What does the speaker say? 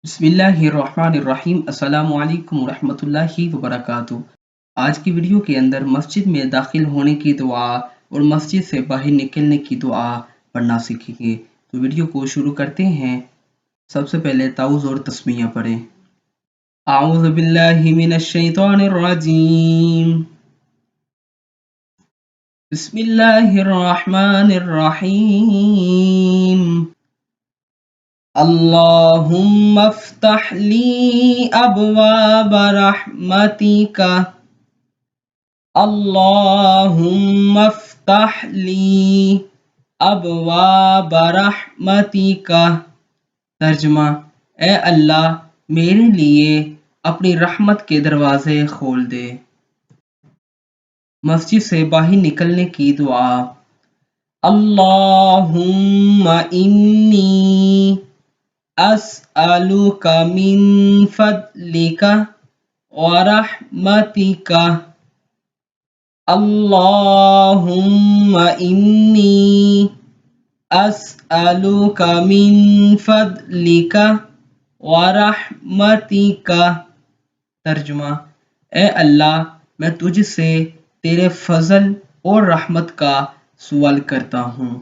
بسم اللہ الرحمن الرحیم۔ السلام علیکم ورحمۃ اللہ وبرکاتہ۔ آج کی ویڈیو کے اندر مسجد میں داخل ہونے کی دعا اور مسجد سے باہر نکلنے کی دعا پڑھنا سیکھیں گے۔ تو ویڈیو کو شروع کرتے ہیں۔ سب سے پہلے تعوذ اور تسمیہ پڑھیں۔ اعوذ باللہ من الشیطان الرجیم، بسم اللہ الرحمن الرحیم۔ اللہم افتح لی ابواب رحمتک، اللہم افتح لی ابواب رحمتک۔ ترجمہ: اے اللہ میرے لیے اپنی رحمت کے دروازے کھول دے۔ مسجد سے باہر نکلنے کی دعا: اللہم انی اسألک من فضلک ورحمتک، اللہم انی اسألک من فضلک ورحمتک۔ ترجمہ: اے اللہ میں تجھ سے تیرے فضل اور رحمت کا سوال کرتا ہوں۔